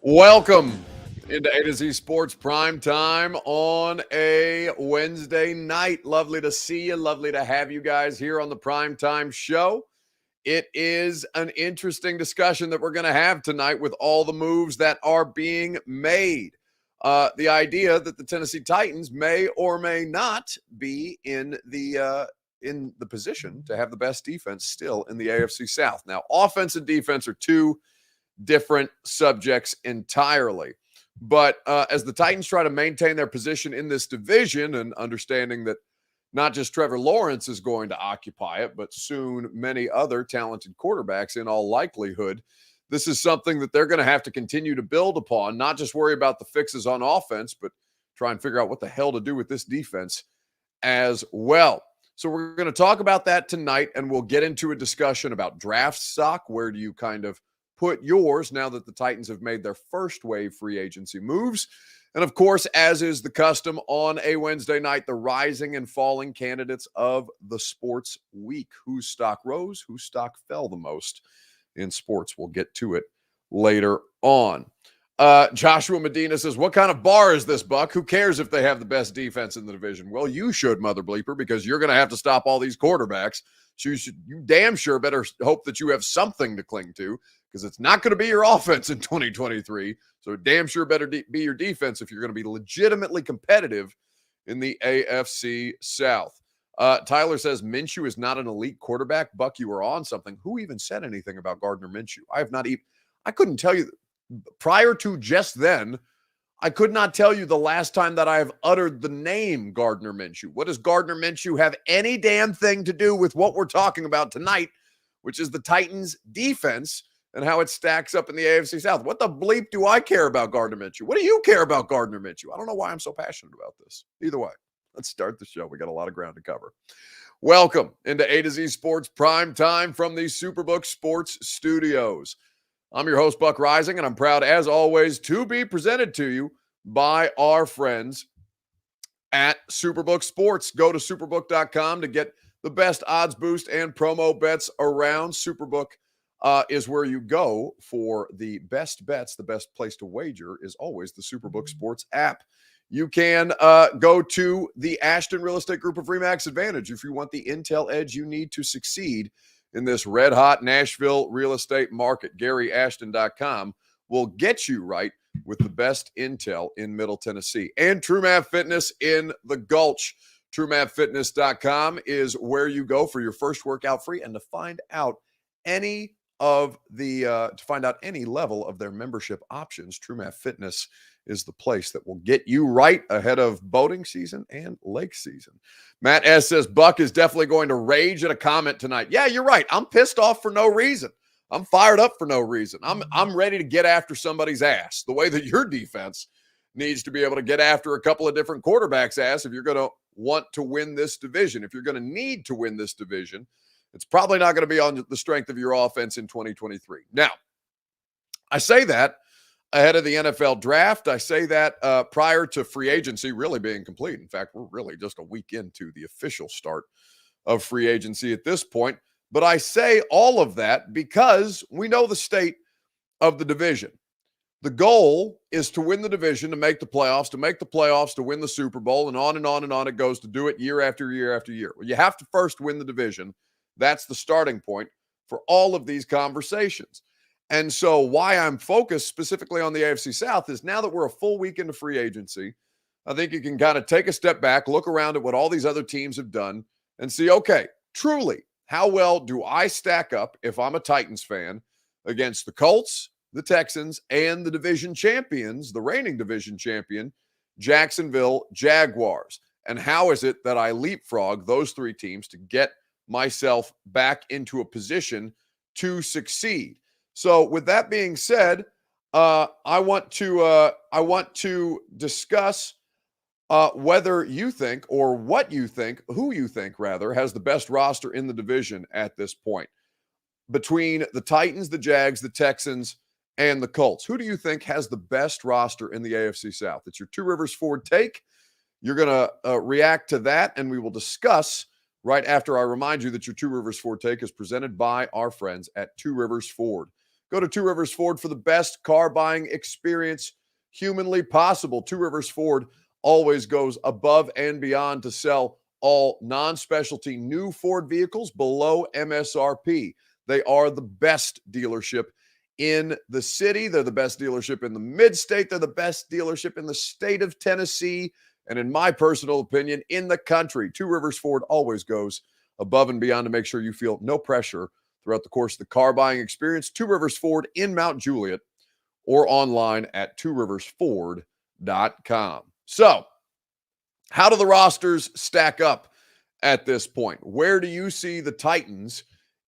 Welcome into A to Z Sports Prime Time on a Wednesday night. Lovely to see you. Lovely to have you guys here on the Prime Time Show. It is an interesting discussion that we're going to have tonight with all the moves that are being made. The idea that the Tennessee Titans may or may not be in the position to have the best defense still in the AFC South. Now, offense and defense are two different subjects entirely. But as the Titans try to maintain their position in this division and understanding that not just Trevor Lawrence is going to occupy it, but soon many other talented quarterbacks in all likelihood, this is something that they're going to have to continue to build upon, not just worry about the fixes on offense, but try and figure out what the hell to do with this defense as well. So we're going to talk about that tonight, and we'll get into a discussion about draft stock. Where do you kind of put yours now that the Titans have made their first wave free agency moves? And of course, as is the custom on a Wednesday night, the rising and falling candidates of the sports week. Whose stock rose, whose stock fell the most in sports? We'll get to it later on. Joshua Medina says, what kind of bar is this, Buck? Who cares if they have the best defense in the division? Well, you should, mother bleeper, because you're going to have to stop all these quarterbacks. So you damn sure better hope that you have something to cling to, because it's not going to be your offense in 2023. So damn sure better be your defense if you're going to be legitimately competitive in the AFC South. Tyler says Minshew is not an elite quarterback. Buck, you were on something. Who even said anything about Gardner Minshew? I couldn't tell you. Prior to just then, I could not tell you the last time that I have uttered the name Gardner Minshew. What does Gardner Minshew have any damn thing to do with what we're talking about tonight, which is the Titans' defense and how it stacks up in the AFC South? What the bleep do I care about Gardner Minshew? What do you care about Gardner Minshew? I don't know why I'm so passionate about this. Either way, let's start the show. We got a lot of ground to cover. Welcome into A to Z Sports Prime Time from the Superbook Sports Studios. I'm your host, Buck Rising, and I'm proud, as always, to be presented to you by our friends at Superbook Sports. Go to superbook.com to get the best odds boost and promo bets around. Superbook is where you go for the best bets. The best place to wager is always the Superbook Sports app. You can go to the Ashton Real Estate Group of RE/MAX Advantage if you want the intel edge you need to succeed in this red-hot Nashville real estate market. GaryAshton.com will get you right with the best intel in Middle Tennessee. And TrueMath Fitness in the Gulch. TrueMathFitness.com is where you go for your first workout free and to find out any level of their membership options. TrueMath Fitness is the place that will get you right ahead of boating season and lake season. Matt S. says, Buck is definitely going to rage at a comment tonight. Yeah, you're right. I'm pissed off for no reason. I'm fired up for no reason. I'm ready to get after somebody's ass the way that your defense needs to be able to get after a couple of different quarterbacks' ass if you're going to want to win this division. If you're going to need to win this division, it's probably not going to be on the strength of your offense in 2023. Now, I say that ahead of the NFL draft. I say that prior to free agency really being complete. In fact, we're really just a week into the official start of free agency at this point. But I say all of that because we know the state of the division. The goal is to win the division, to make the playoffs, to win the Super Bowl, and on and on and on it goes, to do it year after year after year. Well, you have to first win the division. That's the starting point for all of these conversations. And so why I'm focused specifically on the AFC South is now that we're a full week into free agency, I think you can kind of take a step back, look around at what all these other teams have done and see, okay, truly, how well do I stack up if I'm a Titans fan against the Colts, the Texans, and the division champions, the reigning division champion, Jacksonville Jaguars? And how is it that I leapfrog those three teams to get myself back into a position to succeed? So with that being said, I want to discuss whether you think, or what you think, who you think rather, has the best roster in the division at this point between the Titans, the Jags, the Texans, and the Colts. Who do you think has the best roster in the AFC South? It's your Two Rivers Ford take. You're going to react to that, and we will discuss right after I remind you that your Two Rivers Ford take is presented by our friends at Two Rivers Ford. Go to Two Rivers Ford for the best car buying experience humanly possible. Two Rivers Ford always goes above and beyond to sell all non-specialty new Ford vehicles below MSRP. They are the best dealership in the city. They're the best dealership in the mid-state. They're the best dealership in the state of Tennessee. And in my personal opinion, in the country. Two Rivers Ford always goes above and beyond to make sure you feel no pressure throughout the course of the car buying experience. Two Rivers Ford in Mount Juliet or online at tworiversford.com. So, how do the rosters stack up at this point? Where do you see the Titans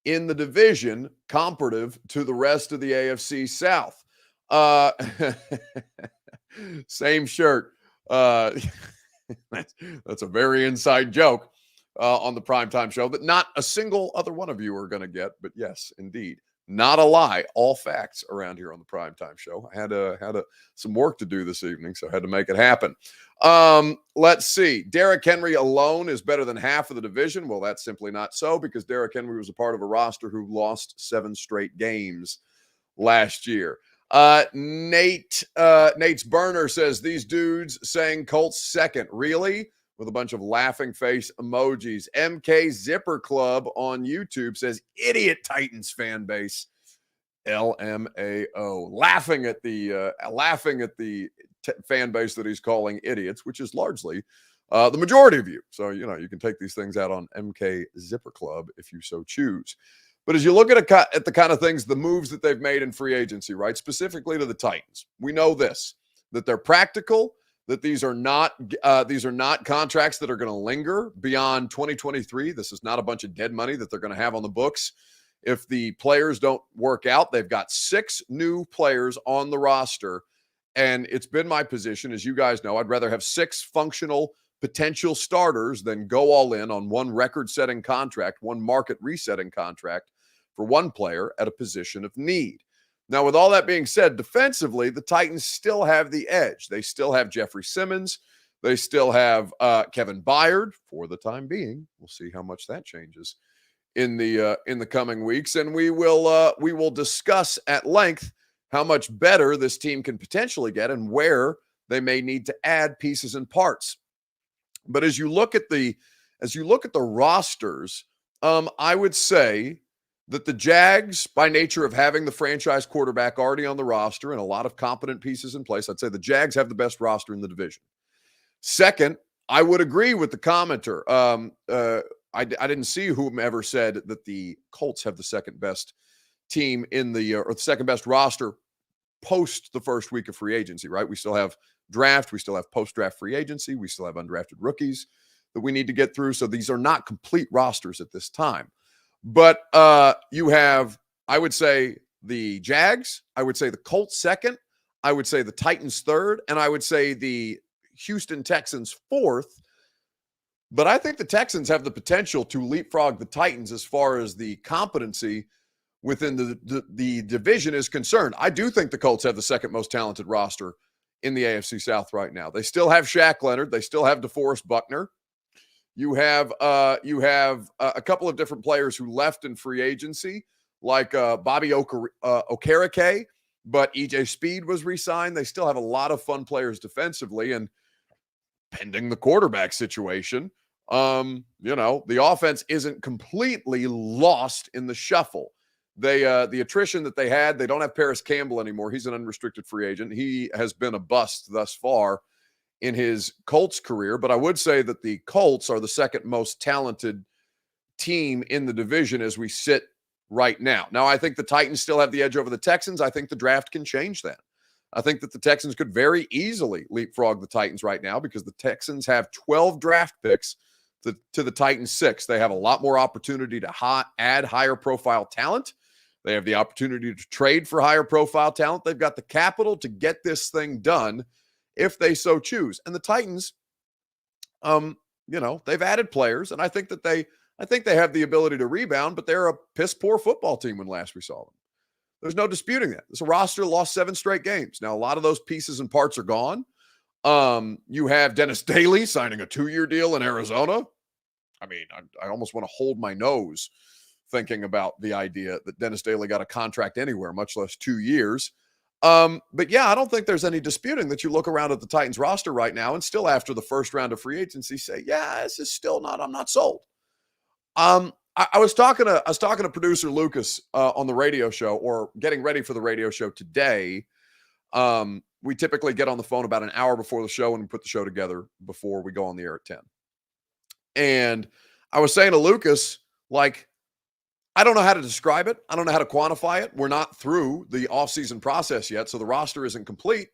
in the division comparative to the rest of the AFC South? Same shirt. That's a very inside joke on the primetime show that not a single other one of you are going to get. But yes, indeed. Not a lie. All facts around here on the primetime show. I had some work to do this evening, so I had to make it happen. Let's see. Derrick Henry alone is better than half of the division. Well, that's simply not so because Derrick Henry was a part of a roster who lost 7 straight games last year. Nate's burner says these dudes saying Colts second. Really? With a bunch of laughing face emojis. MK Zipper Club on YouTube says, idiot Titans fan base. LMAO. Laughing at the fan base that he's calling idiots, which is largely the majority of you. So, you can take these things out on MK Zipper Club if you so choose. But as you look at the kind of things, the moves that they've made in free agency, right, specifically to the Titans, we know this, that they're practical, that these are not contracts that are going to linger beyond 2023. This is not a bunch of dead money that they're going to have on the books. If the players don't work out, they've got 6 new players on the roster. And it's been my position, as you guys know, I'd rather have 6 functional potential starters than go all in on one record-setting contract, one market resetting contract for one player at a position of need. Now, with all that being said, defensively, the Titans still have the edge. They still have Jeffrey Simmons. They still have Kevin Byard for the time being. We'll see how much that changes in the coming weeks, and we will discuss at length how much better this team can potentially get and where they may need to add pieces and parts. But as you look at the rosters, I would say that the Jags, by nature of having the franchise quarterback already on the roster and a lot of competent pieces in place, I'd say the Jags have the best roster in the division. Second, I would agree with the commenter. I didn't see whomever said that the Colts have the second best team or the second best roster post the first week of free agency, right? We still have draft. We still have post-draft free agency. We still have undrafted rookies that we need to get through. So these are not complete rosters at this time. But you have, I would say, the Jags. I would say the Colts second. I would say the Titans third. And I would say the Houston Texans fourth. But I think the Texans have the potential to leapfrog the Titans as far as the competency within the division is concerned. I do think the Colts have the second most talented roster in the AFC South right now. They still have Shaq Leonard. They still have DeForest Buckner. You have a couple of different players who left in free agency, like Bobby Okereke, but EJ Speed was re-signed. They still have a lot of fun players defensively, and pending the quarterback situation, the offense isn't completely lost in the shuffle. The attrition that they had, they don't have Paris Campbell anymore. He's an unrestricted free agent. He has been a bust thus far in his Colts career, but I would say that the Colts are the second most talented team in the division as we sit right now. Now, I think the Titans still have the edge over the Texans. I think the draft can change that. I think that the Texans could very easily leapfrog the Titans right now because the Texans have 12 draft picks to the Titans 6. They have a lot more opportunity to add higher profile talent. They have the opportunity to trade for higher profile talent. They've got the capital to get this thing done if they so choose. And the Titans, they've added players, and I think they have the ability to rebound, but they're a piss poor football team when last we saw them. There's no disputing that. This roster lost 7 straight games. Now, a lot of those pieces and parts are gone. You have Dennis Daly signing a 2-year deal in Arizona. I mean, I almost want to hold my nose thinking about the idea that Dennis Daly got a contract anywhere, much less 2 years. But yeah, I don't think there's any disputing that you look around at the Titans roster right now and still after the first round of free agency say, yeah, this is still not, I'm not sold. I was talking to producer Lucas on the radio show, or getting ready for the radio show today. We typically get on the phone about an hour before the show and put the show together before we go on the air at 10. And I was saying to Lucas, like, I don't know how to describe it. I don't know how to quantify it. We're not through the offseason process yet, so the roster isn't complete.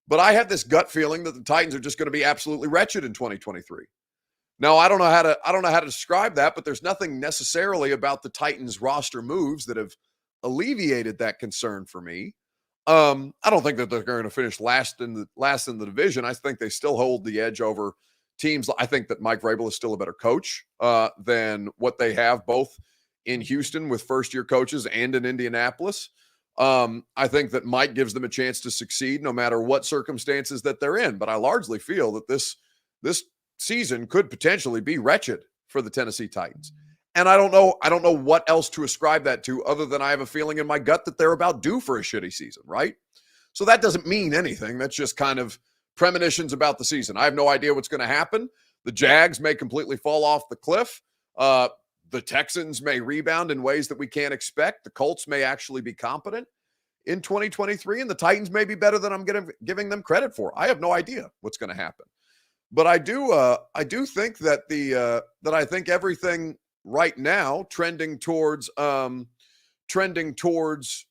But I have this gut feeling that the Titans are just going to be absolutely wretched in 2023. Now, I don't know how to describe that, but there's nothing necessarily about the Titans roster moves that have alleviated that concern for me. I don't think that they're going to finish last in the division. I think they still hold the edge over teams. I think that Mike Vrabel is still a better coach than what they have both in Houston with first-year coaches and in Indianapolis. I think that Mike gives them a chance to succeed no matter what circumstances that they're in. But I largely feel that this season could potentially be wretched for the Tennessee Titans. And I don't know what else to ascribe that to other than I have a feeling in my gut that they're about due for a shitty season, right? So that doesn't mean anything. That's just kind of premonitions about the season. I have no idea what's going to happen. The Jags may completely fall off the cliff. The Texans may rebound in ways that we can't expect. The Colts may actually be competent in 2023, and the Titans may be better than I'm giving them credit for. I have no idea what's going to happen. But I do think that I think everything right now trending towards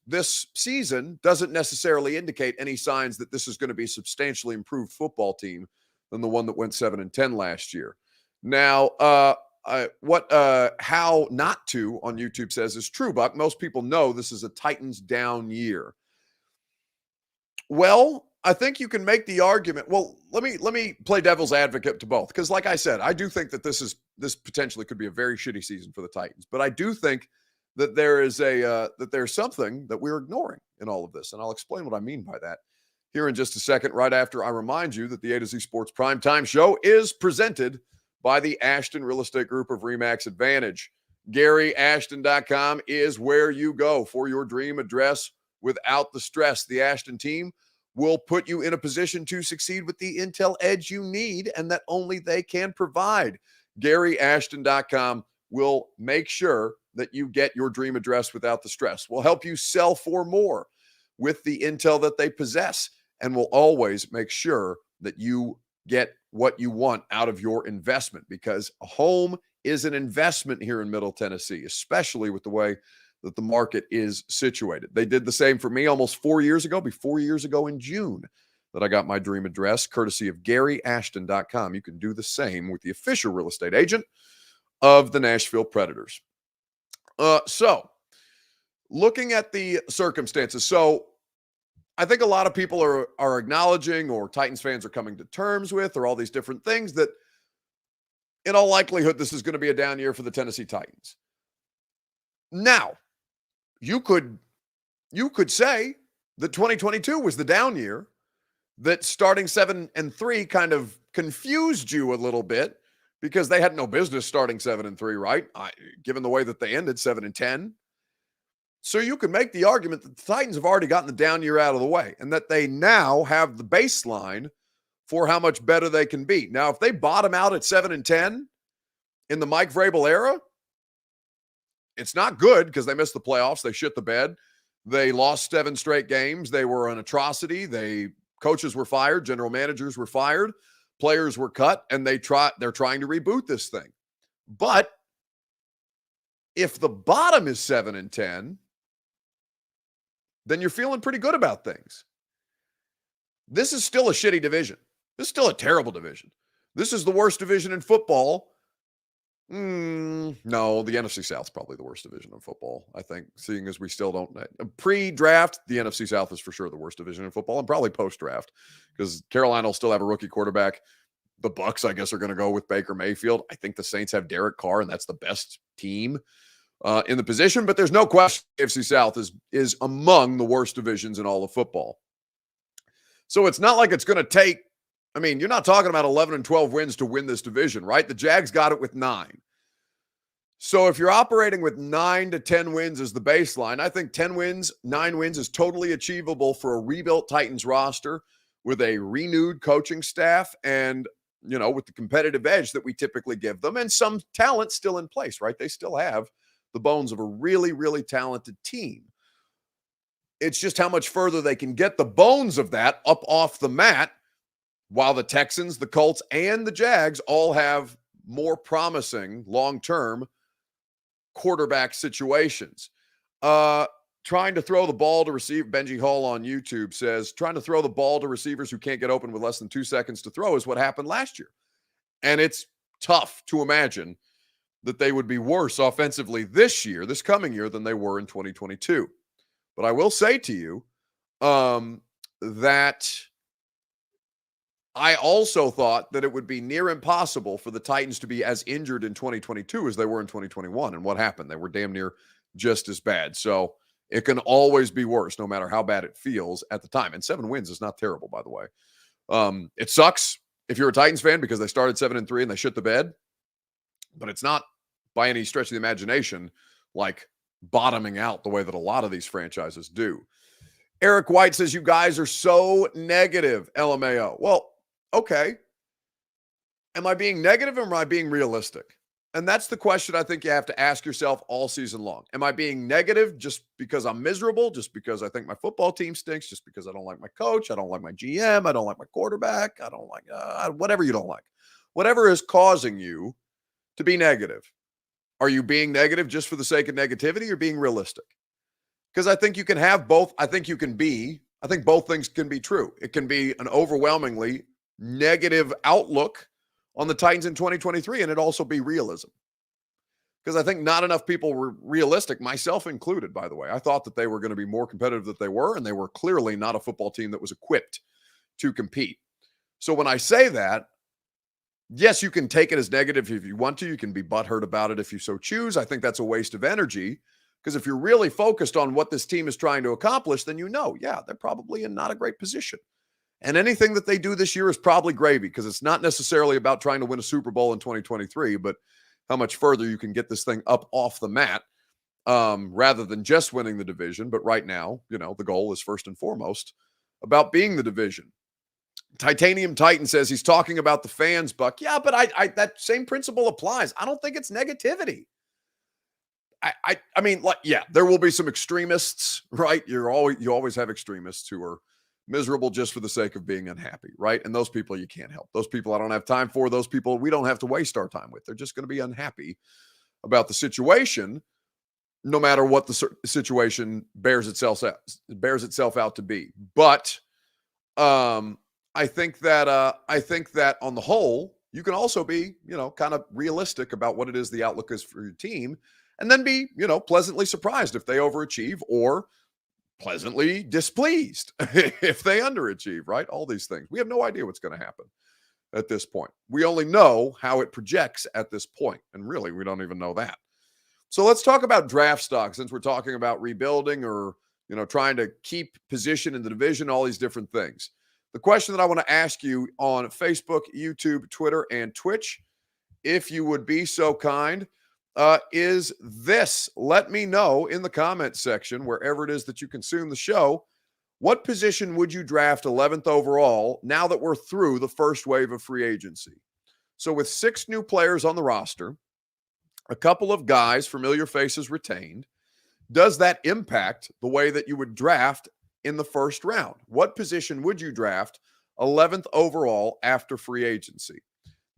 this season doesn't necessarily indicate any signs that this is going to be a substantially improved football team than the one that went 7-10 last year. Now, how not to on YouTube says is true, Buck. Most people know this is a Titans down year. Well, I think you can make the argument. Well, let me play devil's advocate to both, because like I said, I do think that this potentially could be a very shitty season for the Titans. But I do think that there's something that we're ignoring in all of this, and I'll explain what I mean by that here in just a second. Right after I remind you that the A to Z Sports Primetime Show is presented by the Ashton Real Estate Group of RE/MAX Advantage. GaryAshton.com is where you go for your dream address without the stress. The Ashton team will put you in a position to succeed with the intel edge you need and that only they can provide. GaryAshton.com will make sure that you get your dream address without the stress. Will help you sell for more with the intel that they possess, and will always make sure that you get what you want out of your investment, because a home is an investment here in Middle Tennessee, especially with the way that the market is situated. They did the same for me almost 4 years ago. Be 4 years ago in June that I got my dream address, courtesy of GaryAshton.com. You can do the same with the official real estate agent of the Nashville Predators. So looking at the circumstances. So I think a lot of people are acknowledging, or Titans fans are coming to terms with, or all these different things, that in all likelihood, this is going to be a down year for the Tennessee Titans. Now, you could say that 2022 was the down year, that starting 7-3 kind of confused you a little bit because they had no business starting 7-3, right? Given the way that they ended 7-10. So you can make the argument that the Titans have already gotten the down year out of the way, and that they now have the baseline for how much better they can be. Now, if they bottom out at 7-10 in the Mike Vrabel era, it's not good because they missed the playoffs. They shit the bed. They lost 7 straight games. They were an atrocity. Coaches were fired. General managers were fired. Players were cut, and they're trying to reboot this thing. But if the bottom is 7-10, then you're feeling pretty good about things. This is still a shitty division. This is still a terrible division. This is the worst division in football. No, the NFC South is probably the worst division in football, I think, seeing as we still don't. Pre-draft, the NFC South is for sure the worst division in football, and probably post-draft, because Carolina will still have a rookie quarterback. The Bucks, I guess, are going to go with Baker Mayfield. I think the Saints have Derek Carr, and that's the best team in the position. But there's no question the AFC South is among the worst divisions in all of football. So it's not like it's going to take, I mean, you're not talking about 11 and 12 wins to win this division, right? The Jags got it with 9. So if you're operating with 9 to 10 wins as the baseline, I think 10 wins, 9 wins is totally achievable for a rebuilt Titans roster with a renewed coaching staff and, with the competitive edge that we typically give them and some talent still in place, right? They still have the bones of a really, really talented team. It's just how much further they can get the bones of that up off the mat, while the Texans, the Colts, and the Jags all have more promising long-term quarterback situations. Trying to throw the ball to receive, Benji Hall on YouTube says, trying to throw the ball to receivers who can't get open with less than 2 seconds to throw is what happened last year. And it's tough to imagine that they would be worse offensively this coming year, than they were in 2022. But I will say to you that I also thought that it would be near impossible for the Titans to be as injured in 2022 as they were in 2021. And what happened? They were damn near just as bad. So it can always be worse, no matter how bad it feels at the time. And 7 wins is not terrible, by the way. It sucks if you're a Titans fan because they started 7-3 and they shit the bed. But it's not by any stretch of the imagination like bottoming out the way that a lot of these franchises do. Eric White says, you guys are so negative, LMAO. Well, okay. Am I being negative or am I being realistic? And that's the question I think you have to ask yourself all season long. Am I being negative just because I'm miserable, just because I think my football team stinks, just because I don't like my coach, I don't like my GM, I don't like my quarterback, I don't like whatever you don't like. Whatever is causing you to be negative. Are you being negative just for the sake of negativity or being realistic? Because I think you can have both. I think both things can be true. It can be an overwhelmingly negative outlook on the Titans in 2023, and it also be realism. Because I think not enough people were realistic, myself included, by the way. I thought that they were going to be more competitive than they were, and they were clearly not a football team that was equipped to compete. So when I say that, yes, you can take it as negative if you want to. You can be butthurt about it if you so choose. I think that's a waste of energy. Because if you're really focused on what this team is trying to accomplish, then they're probably in not a great position. And anything that they do this year is probably gravy, because it's not necessarily about trying to win a Super Bowl in 2023, but how much further you can get this thing up off the mat rather than just winning the division. But right now, the goal is first and foremost about being the division. Titanium Titan says he's talking about the fans, Buck. Yeah, but I that same principle applies. I don't think it's negativity. I mean, there will be some extremists, right? You always have extremists who are miserable just for the sake of being unhappy, right? And those people you can't help. Those people I don't have time for. Those people we don't have to waste our time with. They're just going to be unhappy about the situation, no matter what the situation bears itself out to be. But I think that on the whole, you can also be, kind of realistic about what it is the outlook is for your team, and then be, pleasantly surprised if they overachieve, or pleasantly displeased if they underachieve, right? All these things. We have no idea what's going to happen at this point. We only know how it projects at this point, and really, we don't even know that. So let's talk about draft stock, since we're talking about rebuilding or, trying to keep position in the division, all these different things. The question that I want to ask you on Facebook, YouTube, Twitter, and Twitch, if you would be so kind, is this. Let me know in the comment section, wherever it is that you consume the show, what position would you draft 11th overall now that we're through the first wave of free agency? So with 6 new players on the roster, a couple of guys, familiar faces retained, does that impact the way that you would draft in the first round? What position would you draft 11th overall after free agency?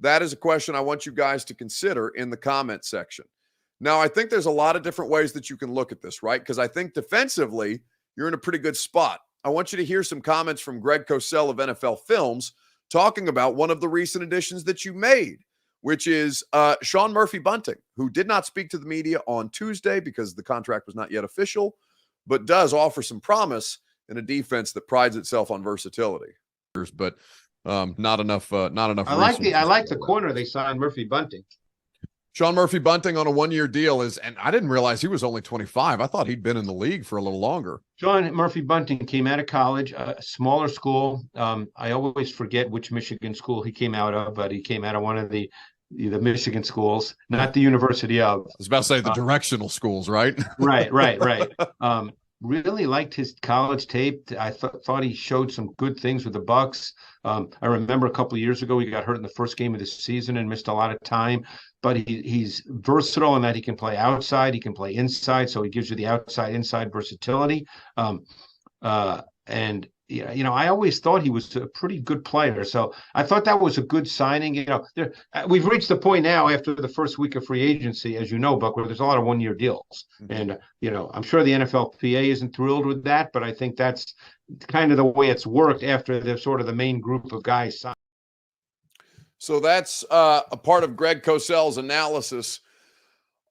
That is a question I want you guys to consider in the comment section. Now, I think there's a lot of different ways that you can look at this, right? Because I think defensively, you're in a pretty good spot. I want you to hear some comments from Greg Cosell of NFL Films talking about one of the recent additions that you made, which is Sean Murphy-Bunting, who did not speak to the media on Tuesday because the contract was not yet official, but does offer some promise in a defense that prides itself on versatility. But not enough. I like the corner they signed, Murphy-Bunting. Sean Murphy-Bunting on a 1-year deal and I didn't realize he was only 25. I thought he'd been in the league for a little longer. Sean Murphy-Bunting came out of college, a smaller school. I always forget which Michigan school he came out of, but he came out of one of the the Michigan schools, not the University of. I was about to say the directional schools, right? Right. Really liked his college tape. I thought he showed some good things with the Bucks. I remember a couple of years ago he got hurt in the first game of the season and missed a lot of time. But he's versatile in that he can play outside, he can play inside, so he gives you the outside inside versatility. And I always thought he was a pretty good player. So I thought that was a good signing. We've reached the point now after the first week of free agency, as you know, Buck, where there's a lot of one-year deals. Mm-hmm. And, I'm sure the NFLPA isn't thrilled with that, but I think that's kind of the way it's worked after the sort of the main group of guys signed. So that's a part of Greg Cosell's analysis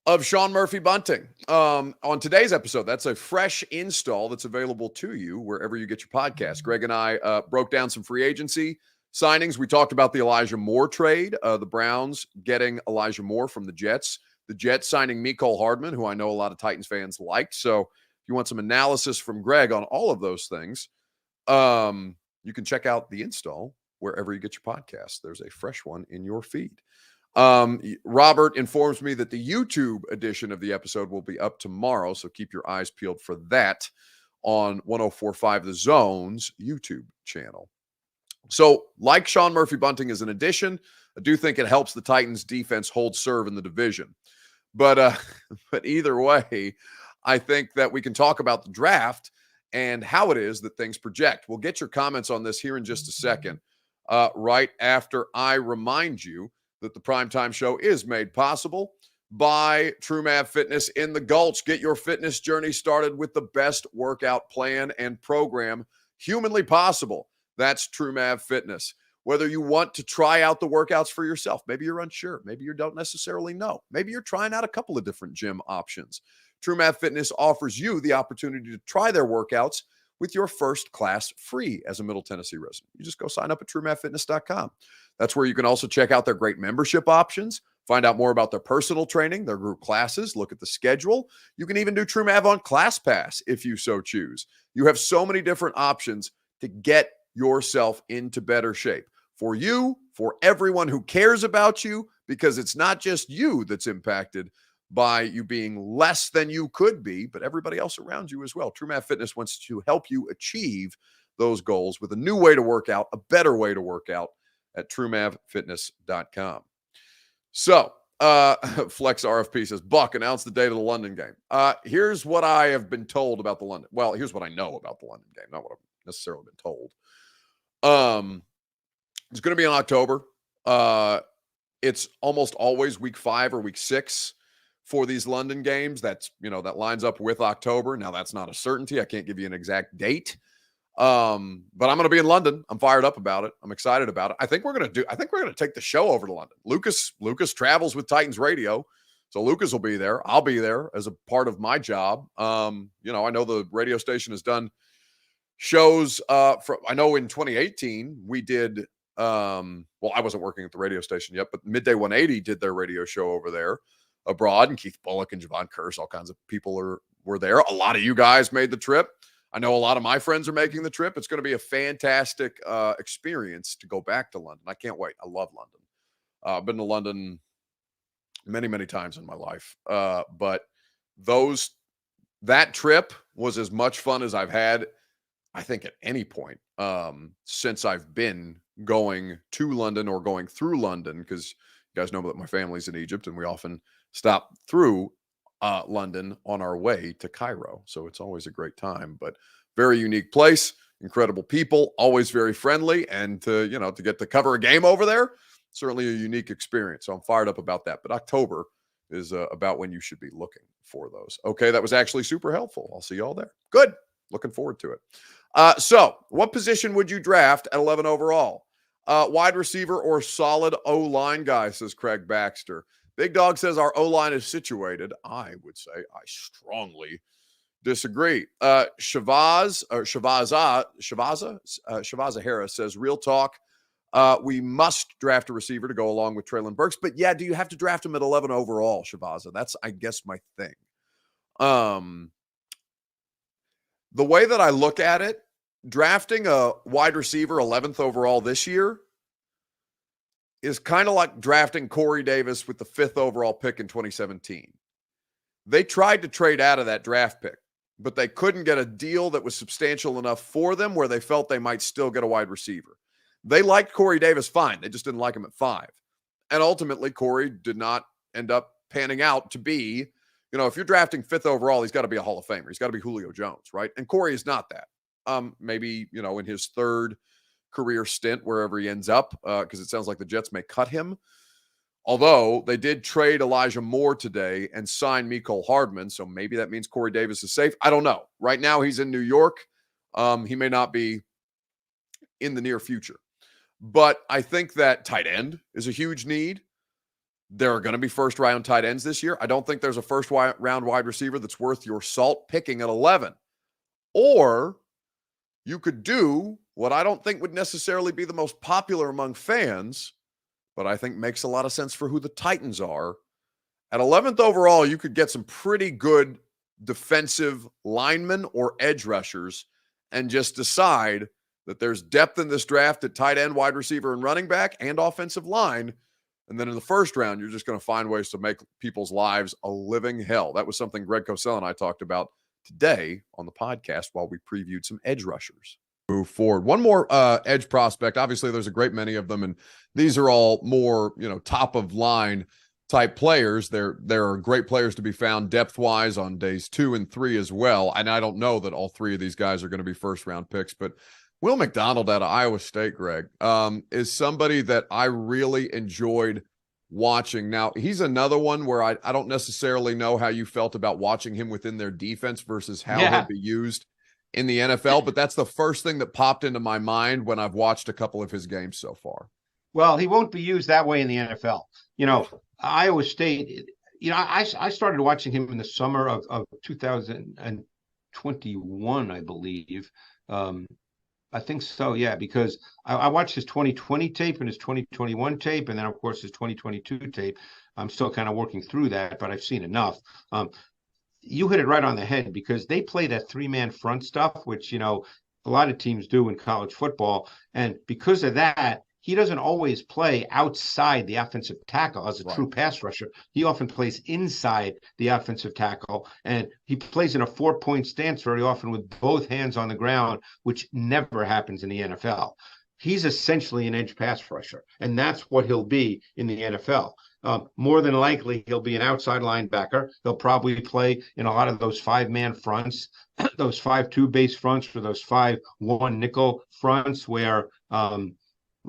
of Sean Murphy-Bunting. On today's episode, that's a fresh install that's available to you wherever you get your podcast. Greg and I broke down some free agency signings. We talked about the Elijah Moore trade, the Browns getting Elijah Moore from the Jets, the Jets signing Mecole Hardman, who I know a lot of Titans fans liked. So if you want some analysis from Greg on all of those things, you can check out the install wherever you get your podcast. There's a fresh one in your feed. Robert informs me that the YouTube edition of the episode will be up tomorrow, so keep your eyes peeled for that on 104.5 The Zone's YouTube channel. So, like Sean Murphy-Bunting as an addition, I do think it helps the Titans defense hold serve in the division. But either way, I think that we can talk about the draft and how it is that things project. We'll get your comments on this here in just a second, right after I remind you that the Primetime Show is made possible by TrueMav Fitness in the Gulch. Get your fitness journey started with the best workout plan and program humanly possible. That's TrueMav Fitness. Whether you want to try out the workouts for yourself, maybe you're unsure, maybe you don't necessarily know, maybe you're trying out a couple of different gym options. TrueMav Fitness offers you the opportunity to try their workouts with your first class free as a Middle Tennessee resident. You just go sign up at TrueMavFitness.com. That's where you can also check out their great membership options, find out more about their personal training, their group classes, look at the schedule. You can even do TrueMav on ClassPass if you so choose. You have so many different options to get yourself into better shape for you, for everyone who cares about you, because it's not just you that's impacted by you being less than you could be, but everybody else around you as well. TrueMav Fitness wants to help you achieve those goals with a new way to work out, a better way to work out at TrueMavFitness.com. So, Flex RFP says, Buck, announce the date of the London game. Here's what I have been told about the London. Well, here's what I know about the London game, not what I've necessarily been told. It's going to be in October. It's almost always week 5 or week 6 for these London games. That's, that lines up with October. Now, that's not a certainty. I can't give you an exact date. But I'm going to be in London. I'm fired up about it. I'm excited about it. I think we're going to take the show over to London. Lucas travels with Titans Radio. So Lucas will be there. I'll be there as a part of my job. I know the radio station has done shows I know in 2018 we did I wasn't working at the radio station yet, but Midday 180 did their radio show over there abroad, and Keith Bullock and Javon Curse, all kinds of people were there. A lot of you guys made the trip. I know a lot of my friends are making the trip. It's going to be a fantastic experience to go back to London. I can't wait. I love London. I've been to London many, many times in my life. But that trip was as much fun as I've had, I think, at any point since I've been going to London or going through London, because you guys know that my family's in Egypt and we often stop through London on our way to Cairo. So it's always a great time, but very unique place, incredible people, always very friendly. And to get to cover a game over there, certainly a unique experience. So I'm fired up about that. But October is about when you should be looking for those. Okay, that was actually super helpful. I'll see you all there. Good. Looking forward to it. So what position would you draft at 11 overall? Wide receiver or solid O-line guy, says Craig Baxter. Big Dog says our O-line is situated. I would say I strongly disagree. Shavaza Harris says, real talk, we must draft a receiver to go along with Treylon Burks. But yeah, do you have to draft him at 11 overall, Shavaza? That's, I guess, my thing. The way that I look at it, drafting a wide receiver 11th overall this year is kind of like drafting Corey Davis with the 5th overall pick in 2017. They tried to trade out of that draft pick, but they couldn't get a deal that was substantial enough for them where they felt they might still get a wide receiver. They liked Corey Davis fine. They just didn't like him at 5. And ultimately, Corey did not end up panning out to be, if you're drafting 5th overall, he's got to be a Hall of Famer. He's got to be Julio Jones, right? And Corey is not that. Maybe, in his 3rd career stint, wherever he ends up, because it sounds like the Jets may cut him. Although they did trade Elijah Moore today and sign Mecole Hardman, so maybe that means Corey Davis is safe. I don't know. Right now, he's in New York. He may not be in the near future. But I think that tight end is a huge need. There are going to be first-round tight ends this year. I don't think there's a first-round wide receiver that's worth your salt picking at 11. Or you could do what I don't think would necessarily be the most popular among fans, but I think makes a lot of sense for who the Titans are. At 11th overall, you could get some pretty good defensive linemen or edge rushers and just decide that there's depth in this draft at tight end, wide receiver, and running back and offensive line. And then in the first round, you're just going to find ways to make people's lives a living hell. That was something Greg Cosell and I talked about today on the podcast while we previewed some edge rushers. Move forward. One more edge prospect. Obviously, there's a great many of them, and these are all more, top of line type players. There are great players to be found depth-wise on days 2 and 3 as well. And I don't know that all 3 of these guys are going to be first-round picks, but Will McDonald out of Iowa State, Greg, is somebody that I really enjoyed watching. Now, he's another one where I don't necessarily know how you felt about watching him within their defense versus how he'll be used in the NFL, but that's the first thing that popped into my mind when I've watched a couple of his games so far. Well, he won't be used that way in the NFL. Iowa State, I started watching him in the summer of 2021, I believe. I think so, yeah, because I watched his 2020 tape and his 2021 tape, and then, of course, his 2022 tape. I'm still kind of working through that, but I've seen enough. You hit it right on the head because they play that 3-man front stuff, which, a lot of teams do in college football. And because of that, he doesn't always play outside the offensive tackle as a true pass rusher. He often plays inside the offensive tackle, and he plays in a 4-point stance very often with both hands on the ground, which never happens in the NFL. He's essentially an edge pass rusher, and that's what he'll be in the NFL. More than likely, he'll be an outside linebacker. He'll probably play in a lot of those 5-man fronts, those 5-2 base fronts, or those 5-1 nickel fronts where,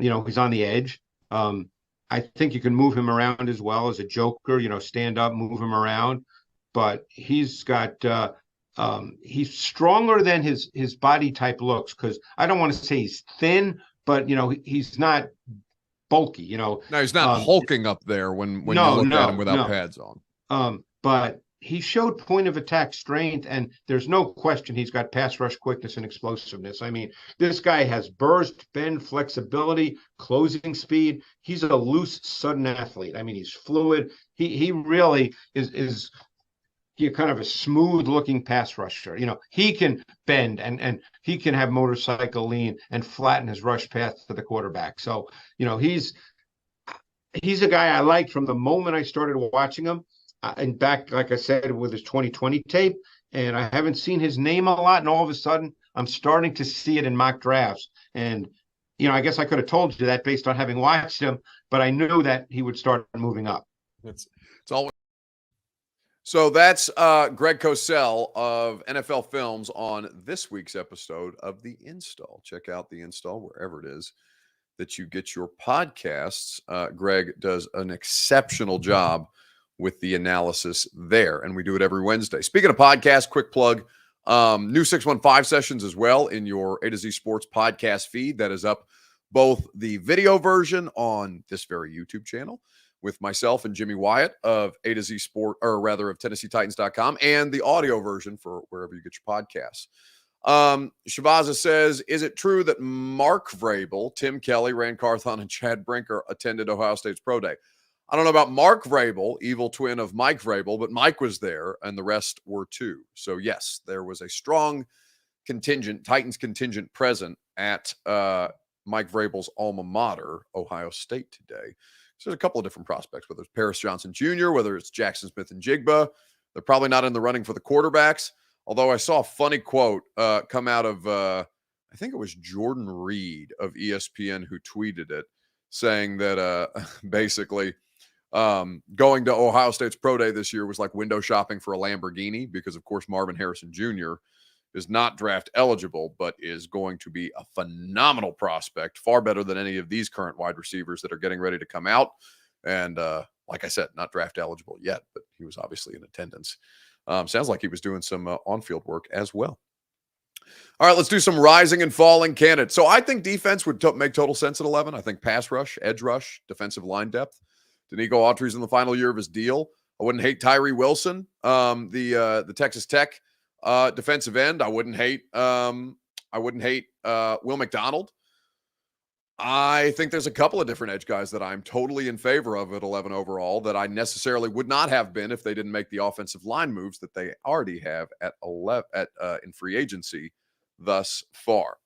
he's on the edge. I think you can move him around as well as a joker, stand up, move him around. But he's got, he's stronger than his body type looks, because I don't want to say he's thin, but, he's not bulky, No, he's not hulking up there when you look at him without pads on. But he showed point of attack strength, and there's no question he's got pass rush quickness and explosiveness. I mean, this guy has burst, bend, flexibility, closing speed. He's a loose, sudden athlete. I mean, he's fluid. He really is kind of a smooth-looking pass rusher. He can bend and he can have motorcycle lean and flatten his rush path to the quarterback. So, he's a guy I liked from the moment I started watching him. And back, like I said, with his 2020 tape, and I haven't seen his name a lot, and all of a sudden, I'm starting to see it in mock drafts. And, I guess I could have told you that based on having watched him, but I knew that he would start moving up. It's always. So that's Greg Cosell of NFL Films on this week's episode of The Install. Check out The Install wherever it is that you get your podcasts. Greg does an exceptional job with the analysis there, and we do it every Wednesday. Speaking of podcasts, quick plug, new 615 sessions as well in your A to Z Sports podcast feed. That is up both the video version on this very YouTube channel with myself and Jimmy Wyatt of A to Z Sport, or rather of TennesseeTitans.com, and the audio version for wherever you get your podcasts. Shavaza says, is it true that Mark Vrabel, Tim Kelly, Rand Carthon, and Chad Brinker attended Ohio State's Pro Day? I don't know about Mark Vrabel, evil twin of Mike Vrabel, but Mike was there, and the rest were too. So, yes, there was a strong contingent, Titans contingent present at Mike Vrabel's alma mater, Ohio State, today. So there's a couple of different prospects, whether it's Paris Johnson Jr., whether it's Jackson Smith and Jigba. They're probably not in the running for the quarterbacks. Although I saw a funny quote come out of, I think it was Jordan Reed of ESPN who tweeted it, saying that basically going to Ohio State's pro day this year was like window shopping for a Lamborghini because, of course, Marvin Harrison Jr. is not draft eligible, but is going to be a phenomenal prospect, far better than any of these current wide receivers that are getting ready to come out. And like I said, not draft eligible yet, but he was obviously in attendance. Sounds like he was doing some on-field work as well. All right, let's do some rising and falling candidates. So I think defense would make total sense at 11. I think pass rush, edge rush, defensive line depth. Danico Autry's in the final year of his deal. I wouldn't hate Tyree Wilson, the Texas Tech defensive end. I wouldn't hate Will McDonald. I think there's a couple of different edge guys that I'm totally in favor of at 11 overall that I necessarily would not have been if they didn't make the offensive line moves that they already have at 11 in free agency thus far.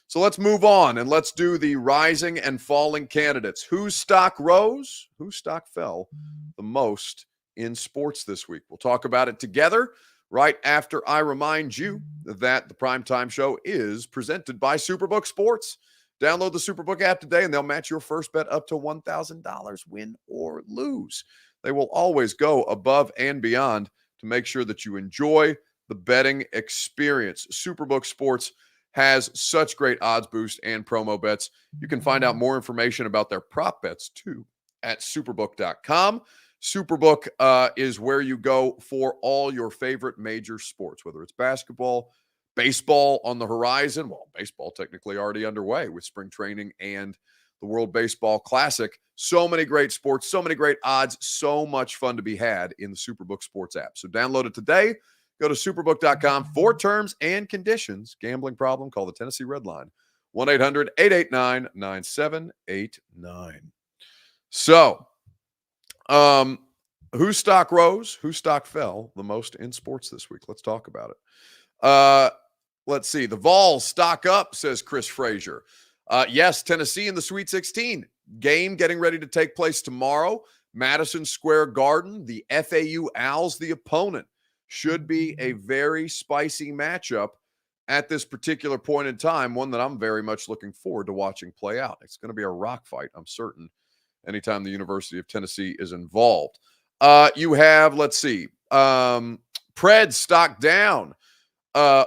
So let's move on and let's do the rising and falling candidates. Whose stock rose? Whose stock fell the most in sports this week? We'll talk about it together right after I remind you that the Primetime Show is presented by Superbook Sports. Download the Superbook app today and they'll match your first bet up to $1,000, win or lose. They will always go above and beyond to make sure that you enjoy the betting experience. Superbook Sports has such great odds boost and promo bets. You can find out more information about their prop bets too at superbook.com. Superbook is where you go for all your favorite major sports, whether it's basketball, baseball on the horizon. Well, baseball technically already underway with spring training and the World Baseball Classic. So many great sports, so many great odds, so much fun to be had in the Superbook Sports app. So download it today. Go to superbook.com for terms and conditions. Gambling problem? Call the Tennessee Red Line, 1-800-889-9789. So, whose stock rose? Whose stock fell the most in sports this week? Let's talk about it. Let's see. The Vols stock up, says Chris Frazier. Yes, Tennessee in the Sweet 16. Game getting ready to take place tomorrow. Madison Square Garden. The FAU Owls, the opponent. Should be a very spicy matchup at this particular point in time, one that I'm very much looking forward to watching play out. It's going to be a rock fight, I'm certain, anytime the University of Tennessee is involved. You have, let's see, Pred stock down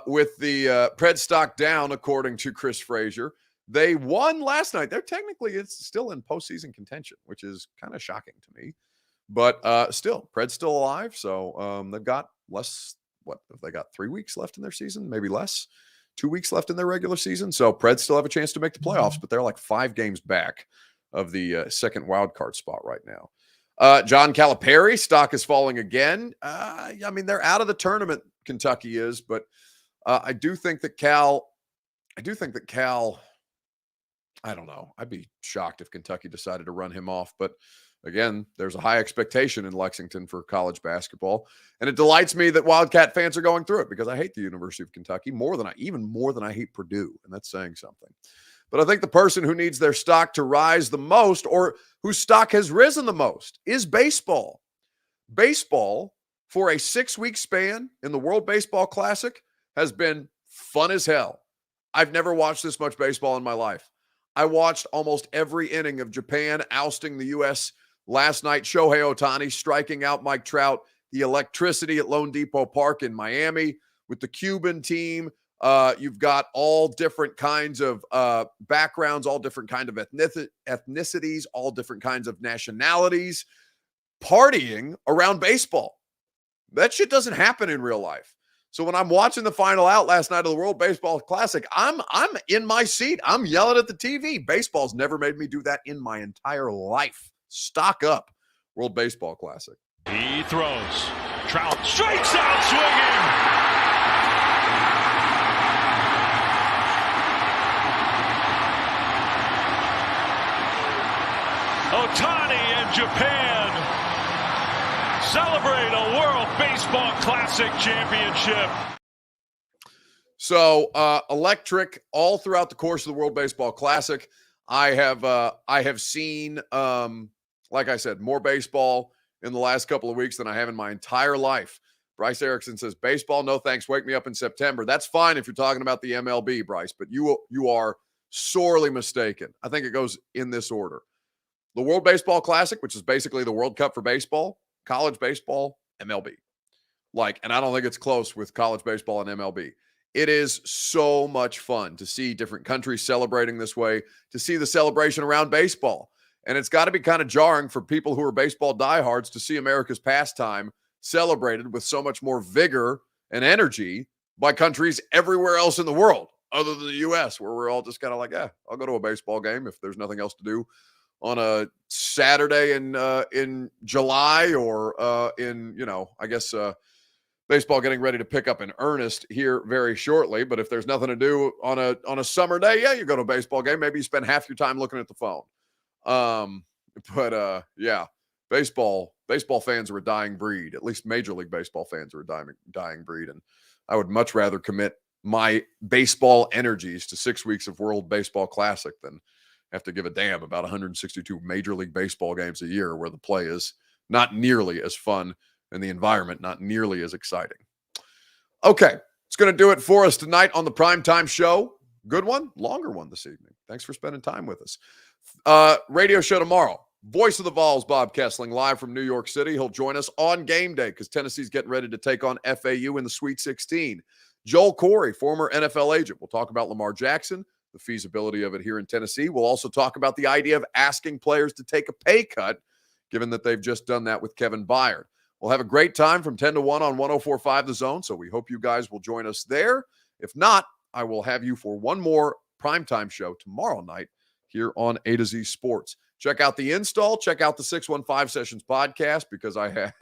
with the Pred stock down, according to Chris Frazier. They won last night. They're technically, it's still in postseason contention, which is kind of shocking to me. But still, Pred's still alive. So they've got less, what, have they got 3 weeks left in their season? Maybe less. 2 weeks left in their regular season. So Preds still have a chance to make the playoffs, but they're like 5 games back of the second wild card spot right now. John Calipari, stock is falling again. I mean, they're out of the tournament, Kentucky is, but I do think that Cal, I don't know. I'd be shocked if Kentucky decided to run him off, but again, there's a high expectation in Lexington for college basketball, and it delights me that Wildcat fans are going through it because I hate the University of Kentucky even more than I hate Purdue, and that's saying something. But I think the person who needs their stock to rise the most, or whose stock has risen the most, is baseball. Baseball, for a 6-week span in the World Baseball Classic, has been fun as hell. I've never watched this much baseball in my life. I watched almost every inning of Japan ousting the U.S. last night. Shohei Ohtani striking out Mike Trout. The electricity at Lone Depot Park in Miami with the Cuban team. You've got all different kinds of backgrounds, all different kinds of ethnicities, all different kinds of nationalities partying around baseball. That shit doesn't happen in real life. So when I'm watching the final out last night of the World Baseball Classic, I'm in my seat. I'm yelling at the TV. Baseball's never made me do that in my entire life. Stock up, World Baseball Classic. He throws. Trout strikes out swinging. Ohtani and Japan celebrate a World Baseball Classic championship. So electric all throughout the course of the World Baseball Classic. I have seen, like I said, more baseball in the last couple of weeks than I have in my entire life. Bryce Erickson says, baseball, no thanks. Wake me up in September. That's fine if you're talking about the MLB, Bryce, but you are sorely mistaken. I think it goes in this order. The World Baseball Classic, which is basically the World Cup for baseball, college baseball, MLB. And I don't think it's close with college baseball and MLB. It is so much fun to see different countries celebrating this way, to see the celebration around baseball. And it's got to be kind of jarring for people who are baseball diehards to see America's pastime celebrated with so much more vigor and energy by countries everywhere else in the world, other than the U.S., where we're all just kind of like, yeah, I'll go to a baseball game if there's nothing else to do on a Saturday in July or baseball getting ready to pick up in earnest here very shortly. But if there's nothing to do on a summer day, yeah, you go to a baseball game. Maybe you spend half your time looking at the phone. Yeah, baseball fans are a dying breed. At least Major League Baseball fans are a dying breed. And I would much rather commit my baseball energies to 6 weeks of World Baseball Classic than have to give a damn about 162 Major League Baseball games a year where the play is not nearly as fun and the environment not nearly as exciting. Okay, it's going to do it for us tonight on the Primetime Show. Good one, longer one this evening. Thanks for spending time with us. Radio show tomorrow. Voice of the Vols, Bob Kessling, live from New York City. He'll join us on game day because Tennessee's getting ready to take on FAU in the Sweet 16. Joel Corey, former NFL agent. We'll talk about Lamar Jackson, the feasibility of it here in Tennessee. We'll also talk about the idea of asking players to take a pay cut, given that they've just done that with Kevin Byard. We'll have a great time from 10 to 1 on 104.5 The Zone, so we hope you guys will join us there. If not, I will have you for one more primetime show tomorrow night here on A to Z Sports. Check out the install. Check out the 615 Sessions podcast because I've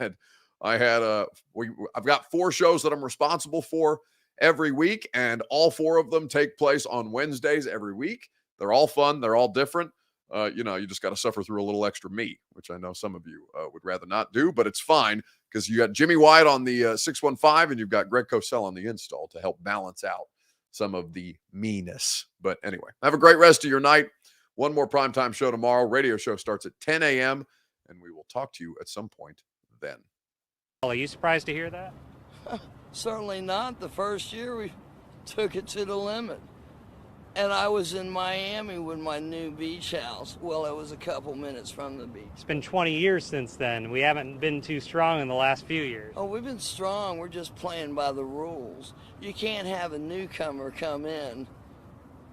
got 4 shows that I'm responsible for every week, and all 4 of them take place on Wednesdays every week. They're all fun. They're all different. You just got to suffer through a little extra me, which I know some of you would rather not do, but it's fine because you got Jimmy White on the 615 and you've got Greg Cosell on the install to help balance out some of the meanness. But anyway, have a great rest of your night. One more primetime show tomorrow. Radio show starts at 10 a.m. and we will talk to you at some point then. Are you surprised to hear that? Certainly not. The first year we took it to the limit. And I was in Miami with my new beach house. Well, it was a couple minutes from the beach. It's been 20 years since then. We haven't been too strong in the last few years. Oh, we've been strong. We're just playing by the rules. You can't have a newcomer come in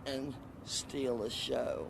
and steal a show.